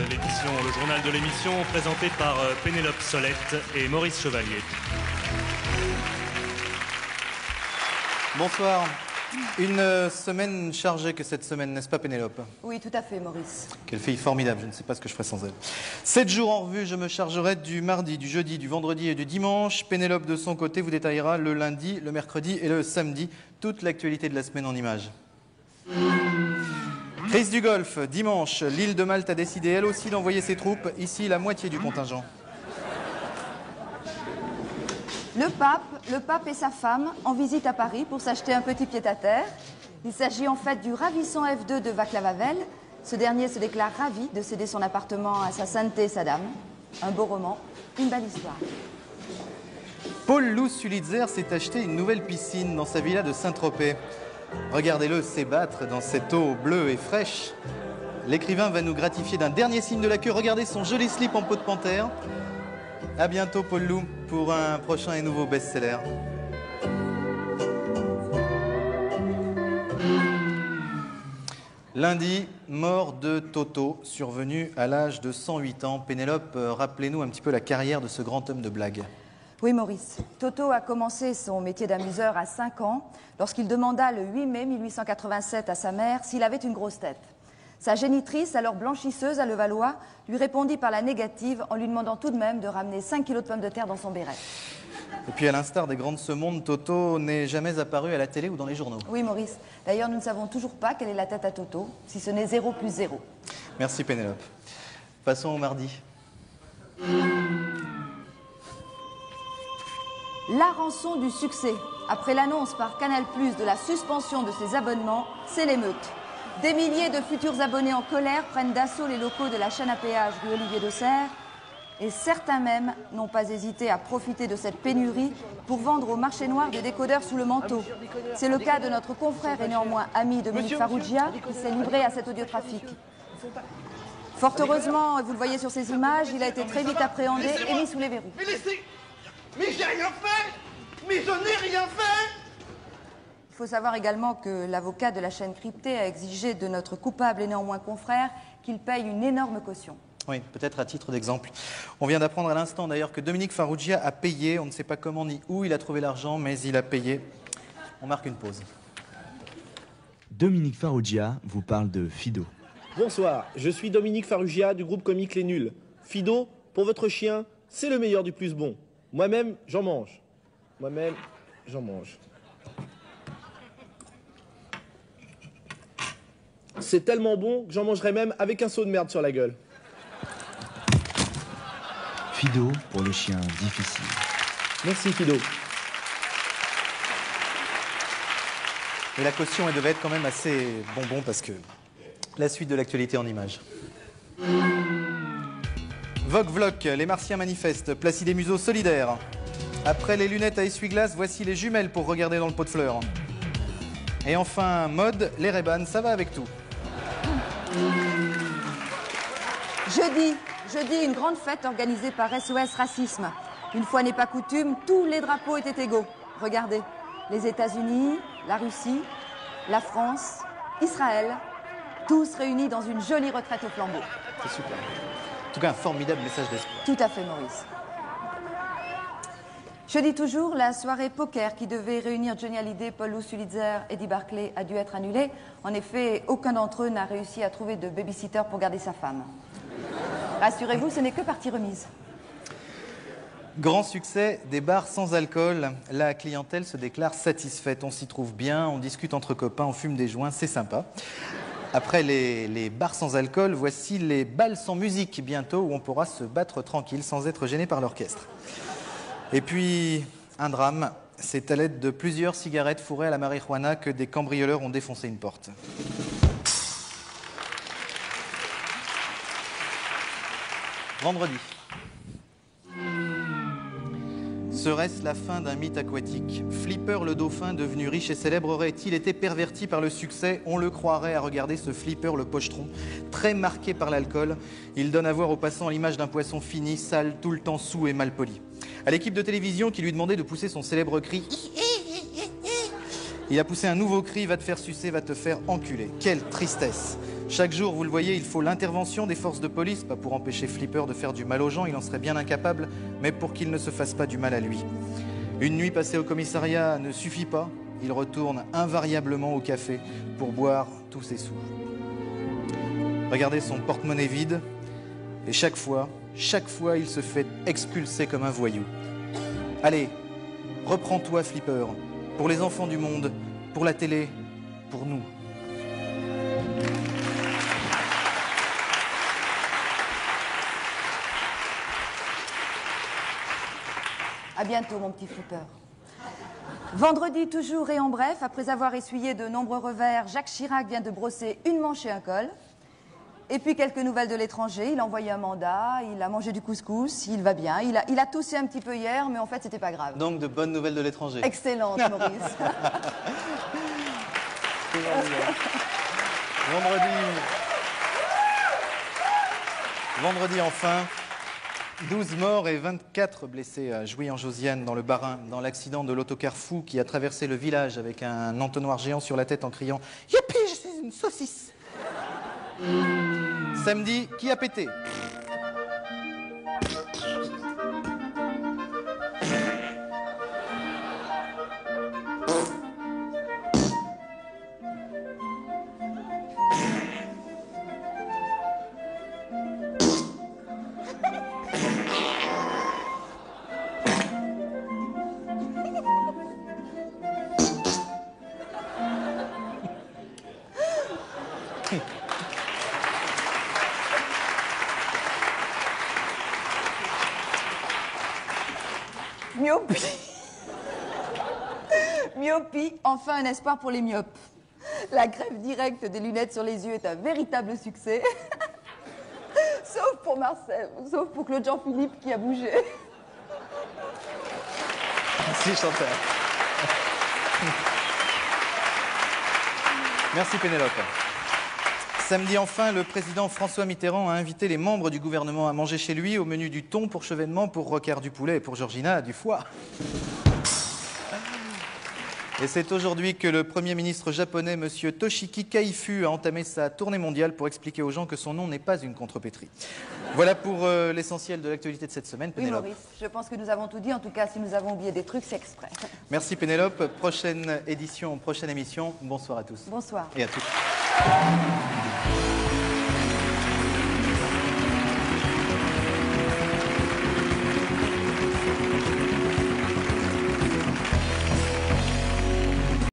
l'émission, le journal de l'émission présenté par Pénélope Solette et Maurice Chevalier. Bonsoir. Une semaine chargée que cette semaine, n'est-ce pas Pénélope? Oui, tout à fait, Maurice. Quelle fille formidable, je ne sais pas ce que je ferais sans elle. 7 jours en revue, je me chargerai du mardi, du jeudi, du vendredi et du dimanche. Pénélope, de son côté, vous détaillera le lundi, le mercredi et le samedi toute l'actualité de la semaine en images. Crise du Golfe, dimanche, l'île de Malte a décidé elle aussi d'envoyer ses troupes. Ici, la moitié du contingent. Le pape et sa femme en visite à Paris pour s'acheter un petit pied-à-terre. Il s'agit en fait du ravissant F2 de Václav Havel. Ce dernier se déclare ravi de céder son appartement à sa sainteté, sa dame. Un beau roman, une belle histoire. Paul Loup Sulitzer s'est acheté une nouvelle piscine dans sa villa de Saint-Tropez. Regardez-le s'ébattre dans cette eau bleue et fraîche. L'écrivain va nous gratifier d'un dernier signe de la queue. Regardez son joli slip en peau de panthère. À bientôt, Paul Loup, pour un prochain et nouveau best-seller. Lundi, mort de Toto, survenu à l'âge de 108 ans. Pénélope, rappelez-nous un petit peu la carrière de ce grand homme de blague. Oui, Maurice. Toto a commencé son métier d'amuseur à 5 ans, lorsqu'il demanda le 8 mai 1887 à sa mère s'il avait une grosse tête. Sa génitrice, alors blanchisseuse à Levallois, lui répondit par la négative en lui demandant tout de même de ramener 5 kilos de pommes de terre dans son béret. Et puis à l'instar des grands de ce monde, Toto n'est jamais apparu à la télé ou dans les journaux. Oui, Maurice. D'ailleurs, nous ne savons toujours pas quelle est la tête à Toto, si ce n'est 0 plus 0. Merci Pénélope. Passons au mardi. La rançon du succès. Après l'annonce par Canal+ de la suspension de ses abonnements, c'est l'émeute. Des milliers de futurs abonnés en colère prennent d'assaut les locaux de la chaîne à péage rue Olivier de Serres. Et certains même n'ont pas hésité à profiter de cette pénurie pour vendre au marché noir des décodeurs sous le manteau. C'est le cas de notre confrère et néanmoins ami Dominique Farrugia qui s'est livré à cet audiotrafic. Fort heureusement, vous le voyez sur ces images, il a été très vite appréhendé et mis sous les verrous. Mais j'ai rien fait! Mais je n'ai rien fait! Il faut savoir également que l'avocat de la chaîne cryptée a exigé de notre coupable et néanmoins confrère qu'il paye une énorme caution. Oui, peut-être à titre d'exemple. On vient d'apprendre à l'instant d'ailleurs que Dominique Farrugia a payé, on ne sait pas comment ni où il a trouvé l'argent, mais il a payé. On marque une pause. Dominique Farrugia vous parle de Fido. Bonsoir, je suis Dominique Farrugia du groupe comique Les Nuls. Fido, pour votre chien, c'est le meilleur du plus bon. Moi-même, j'en mange. Moi-même, j'en mange. C'est tellement bon que j'en mangerai même avec un seau de merde sur la gueule. Fido pour le chien difficile. Merci Fido. Et la caution, elle devait être quand même assez bonbon parce que la suite de l'actualité en images. Vogue Vloc, les Martiens manifestent, Placide et Museau solidaires. Après les lunettes à essuie-glace, voici les jumelles pour regarder dans le pot de fleurs. Et enfin, mode, les Ray-Ban, ça va avec tout. Jeudi, une grande fête organisée par SOS Racisme. Une fois n'est pas coutume, tous les drapeaux étaient égaux. Regardez, les États-Unis, la Russie, la France, Israël, tous réunis dans une jolie retraite au flambeau. C'est super. En tout cas, un formidable message d'espoir. Tout à fait, Maurice. Jeudi toujours, la soirée poker qui devait réunir Johnny Hallyday, Paul Loup Sulitzer, Eddie Barclay a dû être annulée. En effet, aucun d'entre eux n'a réussi à trouver de babysitter pour garder sa femme. Rassurez-vous, ce n'est que partie remise. Grand succès des bars sans alcool. La clientèle se déclare satisfaite. On s'y trouve bien, on discute entre copains, on fume des joints, c'est sympa. Après les bars sans alcool, voici les bals sans musique bientôt où on pourra se battre tranquille sans être gêné par l'orchestre. Et puis, un drame, c'est à l'aide de plusieurs cigarettes fourrées à la marijuana que des cambrioleurs ont défoncé une porte. Vendredi. Serait-ce la fin d'un mythe aquatique? Flipper le dauphin, devenu riche et célèbre, aurait-il été perverti par le succès? On le croirait à regarder ce Flipper le pochetron, très marqué par l'alcool. Il donne à voir aux passants l'image d'un poisson fini, sale, tout le temps saoul et mal poli. À l'équipe de télévision qui lui demandait de pousser son célèbre cri, il a poussé un nouveau cri, va te faire sucer, va te faire enculer. Quelle tristesse! Chaque jour, vous le voyez, il faut l'intervention des forces de police, pas pour empêcher Flipper de faire du mal aux gens, il en serait bien incapable, mais pour qu'il ne se fasse pas du mal à lui. Une nuit passée au commissariat ne suffit pas, il retourne invariablement au café pour boire tous ses sous. Regardez son porte-monnaie vide, et chaque fois, il se fait expulser comme un voyou. Allez, reprends-toi, Flipper, pour les enfants du monde, pour la télé, pour nous. À bientôt, mon petit Flipper. Vendredi, toujours et en bref, après avoir essuyé de nombreux revers, Jacques Chirac vient de brosser une manche et un col. Et puis quelques nouvelles de l'étranger, il a envoyé un mandat, il a mangé du couscous, il va bien. Il a toussé un petit peu hier, mais en fait, c'était pas grave. Donc, de bonnes nouvelles de l'étranger. Excellente, Maurice. Vendredi enfin, 12 morts et 24 blessés à Jouy-en-Josiane dans le Bas-Rhin, dans l'accident de l'autocar fou qui a traversé le village avec un entonnoir géant sur la tête en criant « Youpi, je suis une saucisse !» Samedi, qui a pété? Myopie. Myopie, enfin un espoir pour les myopes. La greffe directe des lunettes sur les yeux est un véritable succès. Sauf pour Marcel, sauf pour Claude Jean-Philippe qui a bougé. Merci Chantal. Merci Pénélope. Samedi enfin, le président François Mitterrand a invité les membres du gouvernement à manger chez lui, au menu du thon pour Chevènement, pour Rocard du poulet et pour Georgina du foie. Et c'est aujourd'hui que le Premier ministre japonais, M. Toshiki Kaifu, a entamé sa tournée mondiale pour expliquer aux gens que son nom n'est pas une contrepétrie. Voilà pour l'essentiel de l'actualité de cette semaine, Oui, Pénélope. Maurice, je pense que nous avons tout dit. En tout cas, si nous avons oublié des trucs, c'est exprès. Merci Pénélope. Prochaine édition, prochaine émission. Bonsoir à tous. Bonsoir. Et à toutes.